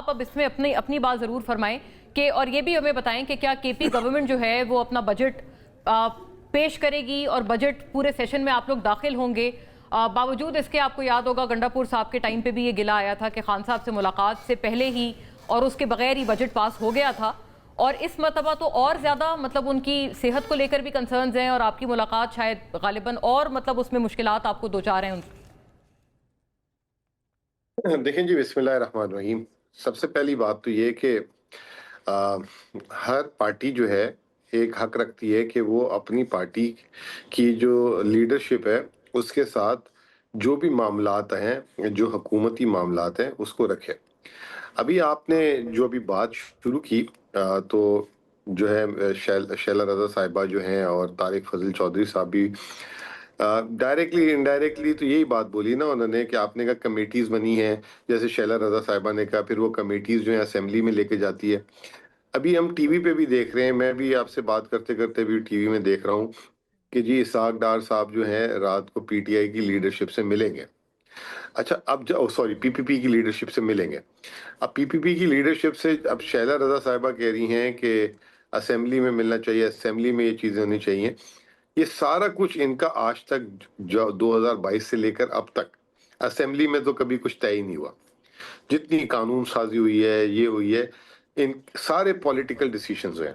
آپ اب इसमें अपनी बात ज़रूर फरमाएं कि और ये भी हमें बताएं कि क्या केपी गवर्नमेंट जो है वो अपना बजट पेश करेगी और बजट पूरे सेशन में आप लोग दाखिल होंगे। बावजूद इसके आपको याद होगा गंडापुर साहब के टाइम पे भी ये गिला आया था कि खान साहब से मुलाकात से पहले ही और उसके बगैर ही बजट पास हो गया था, और इस मरतबा तो और ज़्यादा मतलब उनकी सेहत को लेकर भी कंसर्न्स हैं और आपकी मुलाकात शायद गालिबन और मतलब उसमें मुश्किलात आपको दो चार हैं उनसे। देखें जी, बिस्मिल्लाहिर्रहमानिर्रहीम। सबसे पहली बात तो ये कि हर पार्टी जो है एक हक रखती है कि वो अपनी पार्टी की जो लीडरशिप है उसके साथ जो भी मामलात हैं, जो हुकूमती मामलात हैं, उसको रखे। अभी आपने जो अभी बात शुरू की तो जो है शैला रज़ा साहिबा जो हैं और तारिक फजल चौधरी साहब भी डायरेक्टली इनडायरेक्टली तो यही बात बोली ना उन्होंने कि आपने कहा कमेटीज बनी है, जैसे शैला रज़ा साहिबा ने कहा, फिर वो कमेटीज जो है असेंबली में लेके जाती है। अभी हम टीवी पे भी देख रहे हैं, मैं भी आपसे बात करते करते भी टीवी में देख रहा हूँ कि जी इसहाक डार साहब जो है रात को पीटीआई की लीडरशिप से मिलेंगे। अच्छा, अब सॉरी, पीपीपी की लीडरशिप से मिलेंगे। अब पीपीपी की लीडरशिप से अब शैला रज़ा साहिबा कह रही हैं कि असेंबली में मिलना चाहिए, असेंबली में ये चीजें होनी चाहिए। ये सारा कुछ इनका आज तक जो 2022 से लेकर अब तक असेंबली में तो कभी कुछ तय ही नहीं हुआ। जितनी कानून साजी हुई है, ये हुई है, इन सारे पॉलिटिकल डिसीजंस हैं।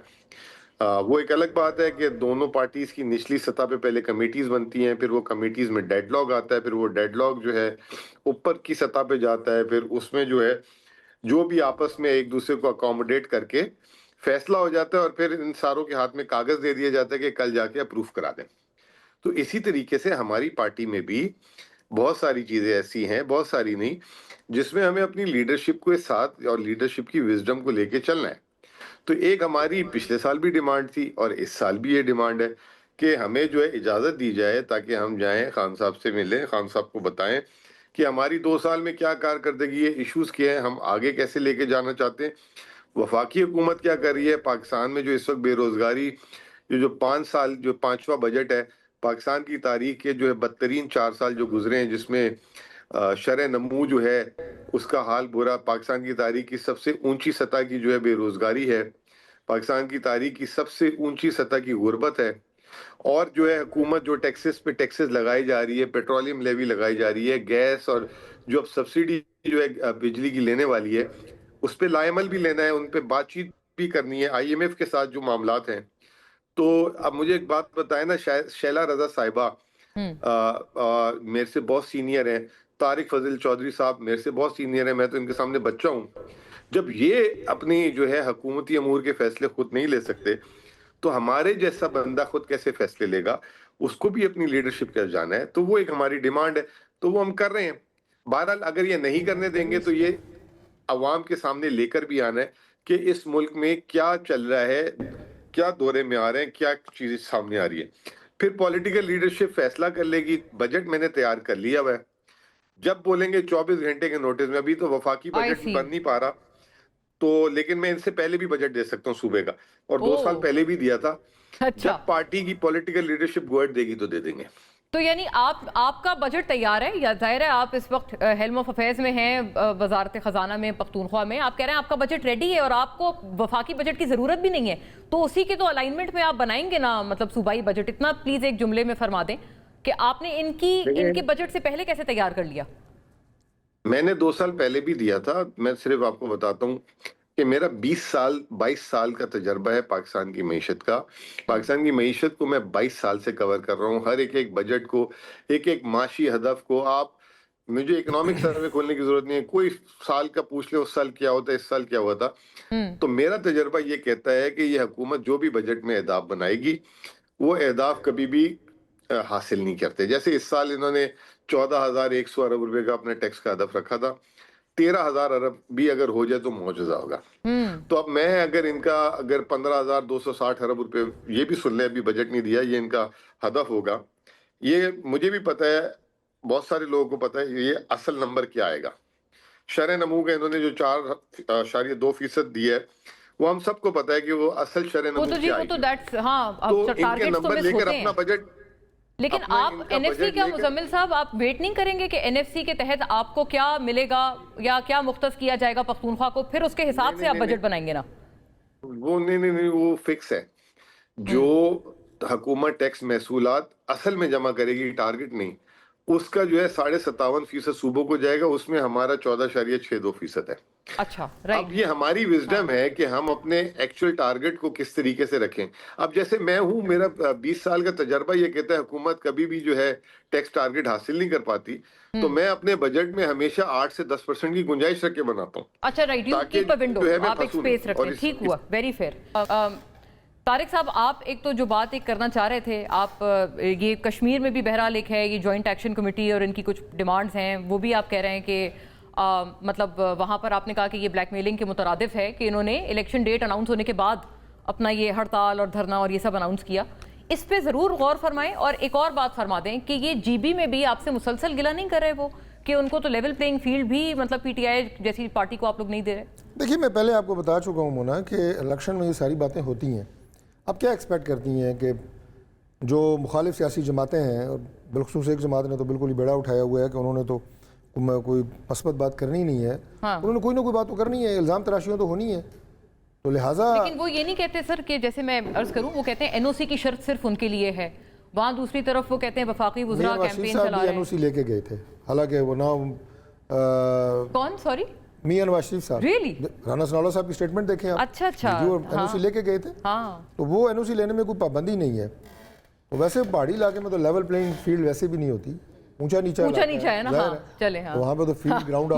वो एक अलग बात है कि दोनों पार्टीज की निचली सतह पे पहले कमेटीज बनती हैं, फिर वो कमेटीज में डेडलॉक आता है, फिर वो डेडलॉक जो है ऊपर की सतह पे जाता है, फिर उसमें जो है जो भी आपस में एक दूसरे को अकोमोडेट करके फैसला हो जाता है और फिर इन सारों के हाथ में कागज दे दिया जाता है कि कल जाके अप्रूव करा दें। तो इसी तरीके से हमारी पार्टी में भी बहुत सारी चीजें ऐसी हैं, बहुत सारी नहीं, जिसमें हमें अपनी लीडरशिप के साथ और लीडरशिप की विजडम को लेके चलना है। तो एक हमारी पिछले साल भी डिमांड थी और इस साल भी ये डिमांड है कि हमें जो है इजाजत दी जाए ताकि हम जाएं, खान साहब से मिलें, खान साहब को बताएं कि हमारी 2 साल में क्या कारकर्दगी है, इश्यूज क्या है, हम आगे कैसे लेके जाना चाहते हैं, वफाकी हुकूमत क्या कर रही है, पाकिस्तान में जो इस वक्त बेरोजगारी जो 5 साल जो 5वां बजट है पाकिस्तान की तारीख के जो है बदतरीन 4 साल जो गुजरे हैं, जिसमें शरह नमू जो है उसका हाल बुरा, पाकिस्तान की तारीख की सबसे ऊंची सतह की जो है बेरोजगारी है, पाकिस्तान की तारीख की सबसे ऊंची सतह की गुर्बत है, और जो है हुकूमत जो टैक्सेस पे टैक्सेस लगाई जा रही है, पेट्रोलियम लेवी लगाई जा रही है, गैस और जो अब सब्सिडी जो है बिजली की लेने वाली है उस पर लाएमल भी लेना है, उन पर बातचीत भी करनी है आईएमएफ के साथ जो मामलात हैं। तो अब मुझे एक बात बताए ना, शैला रज़ा साहिबा मेरे से बहुत सीनियर हैं, तारिक फजल चौधरी साहब मेरे से बहुत सीनियर हैं, मैं तो इनके सामने बच्चा हूँ। जब ये अपनी जो है हुकूमती अमूर के फैसले खुद नहीं ले सकते तो हमारे जैसा बंदा खुद कैसे फैसले लेगा, उसको भी अपनी लीडरशिप के जाना है। तो वो एक हमारी डिमांड है, तो वो हम कर रहे हैं। बहरहाल अगर ये नहीं करने देंगे तो ये अवाम के सामने लेकर भी आना है कि इस मुल्क में क्या चल रहा है, क्या दौरे में आ रहे हैं, क्या चीजें सामने आ रही है। फिर पॉलिटिकल लीडरशिप फैसला कर लेगी। बजट मैंने तैयार कर लिया हुआ है, जब बोलेंगे 24 घंटे के नोटिस में। अभी तो वफाकी बजट बन नहीं पा रहा, तो लेकिन मैं इनसे पहले भी बजट दे सकता हूँ सूबे का, और 2 साल पहले भी दिया था। अच्छा। जब पार्टी की पॉलिटिकल लीडरशिप गवर्नमेंट देगी तो दे देंगे। तो यानी आपका बजट तैयार है, या जाहिर है आप इस वक्त हेल्म ऑफ अफेयर्स में हैं, वजारत खजाना में, पख्तूनख्वा में, आप कह रहे हैं आपका बजट रेडी है और आपको वफाकी बजट की जरूरत भी नहीं है, तो उसी के तो अलाइनमेंट में आप बनाएंगे ना, मतलब सूबाई बजट। इतना प्लीज एक जुमले में फरमा दें कि आपने इनके बजट से पहले कैसे तैयार कर लिया। मैंने 2 साल पहले भी दिया था। मैं सिर्फ आपको बताता हूँ कि मेरा 22 साल का तजर्बा है पाकिस्तान की मईशत का। पाकिस्तान की मईशत को मैं 22 साल से कवर कर रहा हूँ, हर एक बजट को, एक माशी हदफ को। आप मुझे इकोनॉमिक सर्वे खोलने की जरूरत नहीं है, कोई साल का पूछ ले, उस साल क्या होता है, इस साल क्या हुआ था। तो मेरा तजर्बा ये कहता है कि ये हुकूमत जो भी बजट में अहदाफ बनाएगी वो अहदाफ कभी भी हासिल नहीं करते। जैसे इस साल इन्होंने 14,100 अरब रुपए का अपने टैक्स का हदफ रखा था, 13,000 अरब भी अगर हो जाए तो मौजूदा होगा। तो अब मैं अगर 15,260 अरब रुपए, ये भी सुन ले, अभी बजट नहीं दिया, ये इनका हदफ होगा। ये मुझे भी पता है, बहुत सारे लोगों को पता है ये असल नंबर क्या आएगा। शरह नमू का इन्होंने जो 4.2% दिया है, वो हम सबको पता है कि वो असल शरह नमू क्या आएगी। हाँ, तो इनके नंबर लेकर अपना बजट لیکن अपना आप इनका एनएफसी बजट क्या लेकर- मुजम्मिल साहब आप वेट नहीं करेंगे कि एनएफसी के तहत आपको क्या मिलेगा या क्या मुख्तस किया जाएगा पख्तूनख्वा को, फिर उसके हिसाब से आप बजट बनाएंगे ना? वो नहीं, वो फिक्स है। जो हुकूमत टैक्स महसूलात असल में जमा करेगी, टारगेट नहीं, उसका जो है 57.5% सूबों को जाएगा, उसमें हमारा 14.62% है। अच्छा, अब राइट। ये हमारी विजडम है कि हम अपने एक्चुअल टारगेट को किस तरीके से रखें। अब जैसे मैं हूं, मेरा 20 साल का तजर्बा ये कहता है हुकूमत कभी भी जो है टैक्स टारगेट हासिल नहीं कर पाती, तो मैं अपने बजट में हमेशा 8 से 10% की गुंजाइश रख के बनाता हूँ। अच्छा, राइट, यू ताकि कीप अ विंडो, जो है मैं आप एक फंसूं नहीं। स्पेस रखते और हैं, ठीक हुआ, वेरी फेयर। तारिक साहब, आप एक तो जो बात एक करना चाह रहे थे, आप ये कश्मीर में भी बहरहाल एक है ये जॉइंट एक्शन कमेटी और इनकी कुछ डिमांड्स हैं, वो भी आप कह रहे हैं कि मतलब वहाँ पर आपने कहा कि ये ब्लैकमेलिंग के मुतरादिफ है कि इन्होंने इलेक्शन डेट अनाउंस होने के बाद अपना ये हड़ताल और धरना और ये सब अनाउंस किया। इस पे ज़रूर गौर फरमाएं। और एक और बात फरमा दें कि ये जीबी में भी आपसे मुसलसल गिला नहीं कर रहे वो, कि उनको तो लेवल प्लेइंग फील्ड भी मतलब पीटीआई जैसी पार्टी को आप लोग नहीं दे रहे? देखिए, मैं पहले आपको बता चुका हूँ मोना कि इलेक्शन में ये सारी बातें होती हैं। आप क्या एक्सपेक्ट करती हैं कि जो मुखालिफ सियासी जमातें हैं, और बिलखसूस एक जमात ने तो बिल्कुल ही बेड़ा उठाया हुआ है कि उन्होंने तो कोई मस्बत बात करनी नहीं है, उन्होंने कोई ना कोई बात तो करनी है, इल्ज़ाम तराशियाँ तो होनी है, तो लिहाजा। लेकिन वो ये नहीं कहते सर कि जैसे मैं अर्ज करूं, वो कहते हैं एनओसी की शर्त सिर्फ उनके लिए है, वहाँ दूसरी तरफ वो कहते हैं वफाकी वुज़रा कैंपेन चला रहे हैं। एनओसी लेके गए थे, हालांकि वो नाम कौन, सॉरी? मियां नवाज शरीफ साहब। Really? राना सनाउल्लाह साहब की स्टेटमेंट देखें आप। अच्छा, एनओसी लेके गए थे। हाँ, तो वो एनओसी लेने में कोई पाबंदी नहीं है। तो वैसे पहाड़ी इलाके में तो लेवल प्लेइंग फील्ड वैसे भी नहीं होती, ऊंचा नीचा है ना। हाँ, चले, हाँ। तो वहाँ पे तो फील्ड ग्राउंड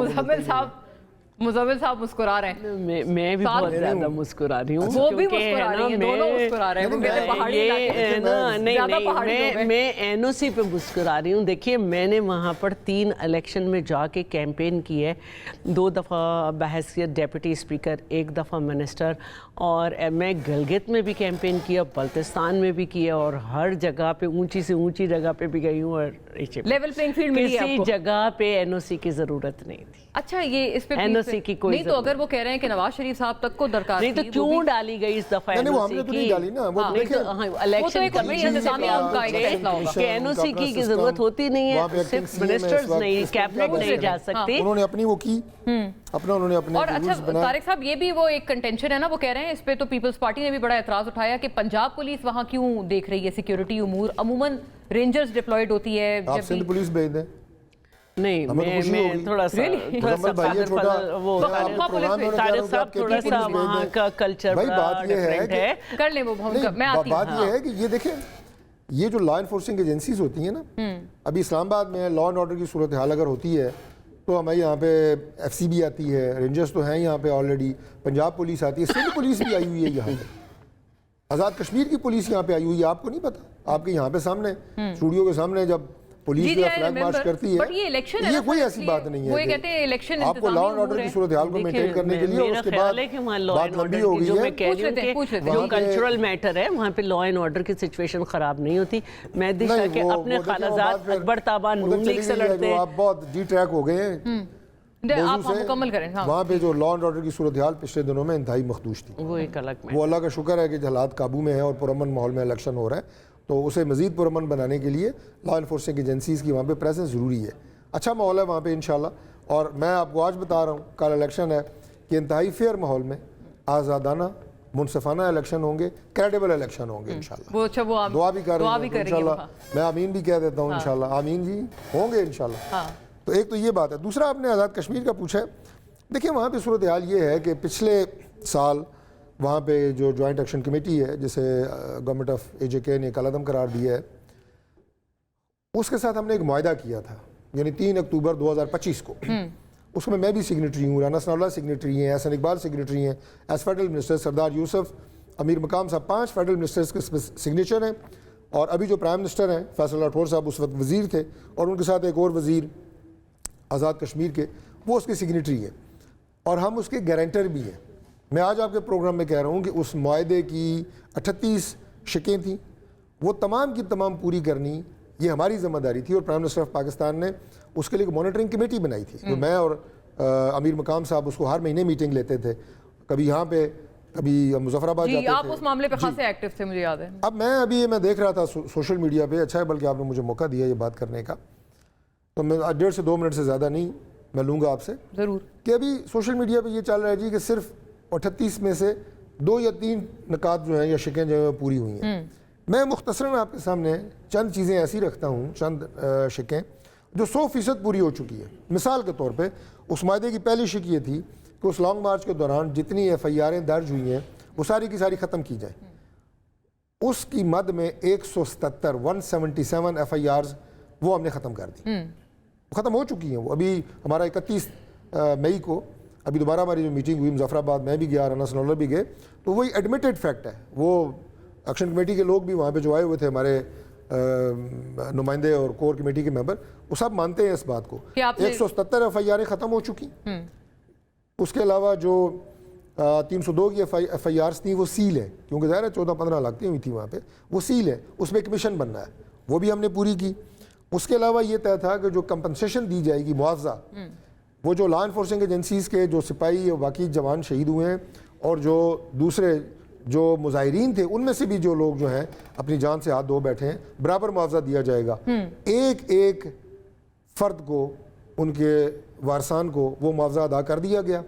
मुज़म्मिल साहब मुस्कुरा रहे हैं। मैं भी बहुत ज्यादा मुस्कुरा रही हूँ, वो भी मुस्कुरा रही हैं, दोनों मुस्कुरा रहे हैं। वो कहते हैं पहाड़ी इलाके में मैं एनओसी पे मुस्कुरा रही हूँ। देखिए, मैंने वहाँ पर 3 इलेक्शन में जाके कैंपेन की है, 2 दफ़ा बहैसियत डेप्यूटी स्पीकर, 1 दफ़ा मिनिस्टर, और मैं गलगित में भी कैंपेन किया, बल्तिस्तान में भी किया, और हर जगह पे ऊंची से ऊंची जगह पे भी गई हूँ। और लेवल प्लेइंग फील्ड मिली है किसी आपको? जगह पे एनओसी की ज़रूरत नहीं थी। अच्छा, ये इस पे एनओसी की कोई नहीं, तो अगर वो कह रहे हैं कि नवाज शरीफ साहब तक को दरकार नहीं, तो क्यों डाली गई इस दफा नहीं, वो एनओसी हमने तो की? नहीं डाली ना, वो नहीं, तो इलेक्शन उनका एक फैसला होगा कि एनओसी की जरूरत होती नहीं है, सिर्फ मिनिस्टर्स नहीं, कैबिनेट नहीं जा सकती। उन्होंने अपनी वो की अपना, उन्होंने अपने और अच्छा तारिक साहब, ये भी वो एक कंटेंशन है ना, वो कह रहे हैं इस पे तो पीपल्स पार्टी ने भी बड़ा एतराज उठाया कि पंजाब पुलिस वहाँ क्यों देख रही है सिक्योरिटी उमूर, अमूमन रेंजर्स डिप्लॉयड होती है। आप सिंध पुलिस भेज दें। नहीं, मैं थोड़ा सा तारिक साहब थोड़ा सा वहाँ का कल्चर भाई बात ये है कर ले वो, मैं आती हूँ। बात ये है कि ये देखें, ये जो लॉ इन्फोर्सिंग एजेंसीज होती हैं ना, अभी इस्लामाबाद में लॉ एंड ऑर्डर की सूरत हाल अगर होती है तो हमारे यहाँ पे एफसीबी आती है, रेंजर्स तो हैं यहाँ पे ऑलरेडी, पंजाब पुलिस आती है, सिंध पुलिस भी आई हुई है यहाँ पे, आज़ाद कश्मीर की पुलिस यहाँ पे आई हुई है। आपको नहीं पता? आपके यहाँ पे सामने स्टूडियो के सामने जब पुलिस फ्लैग मार्च करती है, ये इलेक्शन है, ये कोई ऐसी बात नहीं है। वो ये कहते हैं इलेक्शन आपको लॉ एंड ऑर्डर की सूरत हाल को मेंटेन करने के लिए, उसके बाद बात लंबी हो गई है। जो कल्चरल मैटर है वहाँ पे लॉ एंड ऑर्डर की सिचुएशन खराब नहीं होती। मैं दिशा के अपने खालाजाद अकबर ताबा नून लीग से लड़ते हैं। आप बहुत डी ट्रैक हो गए हैं, आप मुकम्मल करें। वहाँ पे जो लॉ एंड ऑर्डर की सूरत हाल पिछले दिनों में इंतहाई मखदूश थी, वो एक अलग वो अल्लाह का शुक्र है कि हालात काबू में है और पुरअमन माहौल में इलेक्शन हो रहा है, तो उसे मज़ीद पुरअमन बनाने के लिए लॉ इन्फोर्सिंग एजेंसीज़ की वहाँ पे प्रेजेंस ज़रूरी है। अच्छा माहौल है वहाँ पे इंशाल्लाह। और मैं आपको आज बता रहा हूँ, कल इलेक्शन है, कि इंतहाई फेयर माहौल में आज़ादाना मुनसफाना इलेक्शन होंगे, क्रेडिबल इलेक्शन होंगे इंशाल्लाह। वो अच्छा, वो दुआ भी कर रहे हैं इंशाल्लाह, मैं आमीन भी कह देता हूँ इंशाल्लाह, आमीन जी होंगे इंशाल्लाह। तो एक तो ये बात है। दूसरा, आपने आज़ाद कश्मीर का पूछा है। देखिए, वहाँ पे सूरत हाल ये है कि पिछले साल वहाँ पे जो जॉइंट एक्शन कमेटी है, जिसे गवर्नमेंट ऑफ AJK ने कलअदम करार दिया है, उसके साथ हमने एक मुआहदा किया था, यानी 3 अक्टूबर 2025 को। उसमें मैं भी सिग्नेटरी हूँ, राना सनाउल्लाह सिग्नेटरी हैं, एहसन इकबाल सिग्नेटरी हैं, एज फेडरल मिनिस्टर सरदार यूसुफ, अमीर मकाम साहब, 5 फेडरल मिनिस्टर्स के सिग्नेचर हैं। और अभी जो प्राइम मिनिस्टर हैं फैसल राठौर साहब उस वक्त वज़ीर थे, और उनके साथ एक और वज़ीर आज़ाद कश्मीर के, वो उसके सिग्नेटरी हैं और हम उसके गारंटर भी हैं। मैं आज आपके प्रोग्राम में कह रहा हूँ कि उस मुआहदे की 38 शिकें थीं, वो तमाम की तमाम पूरी करनी ये हमारी ज़िम्मेदारी थी। और प्राइम मिनिस्टर ऑफ पाकिस्तान ने उसके लिए एक मॉनिटरिंग कमेटी बनाई थी, तो मैं और अमीर मकाम साहब उसको हर महीने मीटिंग लेते थे। कभी यहाँ पे अभी मुजफ्फराबाद जी, जाते आप थे। उस मामले पे खासे एक्टिव थे, मुझे याद है। अब मैं देख रहा था सोशल मीडिया पे, अच्छा है बल्कि आपने मुझे मौका दिया ये बात करने का, तो मैं 1.5 से 2 मिनट से ज़्यादा नहीं मैं लूँगा आपसे, ज़रूर। कि अभी सोशल मीडिया पे ये चल रहा है जी कि सिर्फ 38 में से 2 या 3 निकात जो हैं या शिकें जो हैं पूरी हुई हैं। मैं मुख्तसरन आपके सामने चंद चीज़ें ऐसी रखता हूँ, चंद शिकें जो 100% पूरी हो चुकी है। मिसाल के तौर पे उस मायदे की पहली शिक ये थी कि उस लॉन्ग मार्च के दौरान जितनी FIR'ें दर्ज हुई हैं वो सारी की सारी ख़त्म की जाए। उसकी मद में 177 FIRs वो हमने ख़त्म कर दी, ख़त्म हो चुकी हैं वो। अभी हमारा 31 मई को अभी दोबारा हमारी जो मीटिंग हुई मुजफ्फराबाद, मैं भी गया, राना सनोल्ला भी गए, तो वही एडमिटेड फैक्ट है। वो एक्शन कमेटी के लोग भी वहाँ पे जो आए हुए थे, हमारे नुमाइंदे और कोर कमेटी के मेंबर, वो सब मानते हैं इस बात को। 177 FIR'ें ख़त्म हो चुकी। उसके अलावा जो 302 की FIRs थी वो सील है, क्योंकि ज़ाहिर है 14-15 लाख हुई थी वहाँ पे, वो सील है, उसमें कमीशन बनना है, वो भी हमने पूरी की। उसके अलावा ये तय था कि जो कंपनसेशन दी जाएगी, मुआवजा, वो जो लॉ इन्फोर्सिंग एजेंसीज़ के जो सिपाही और बाकी जवान शहीद हुए हैं और जो दूसरे जो मुजाहिरीन थे उनमें से भी जो लोग जो हैं अपनी जान से हाथ धो बैठे हैं, बराबर मुआवजा दिया जाएगा। एक एक फ़र्द को, उनके वारसान को वो मुआवजा अदा कर दिया गया।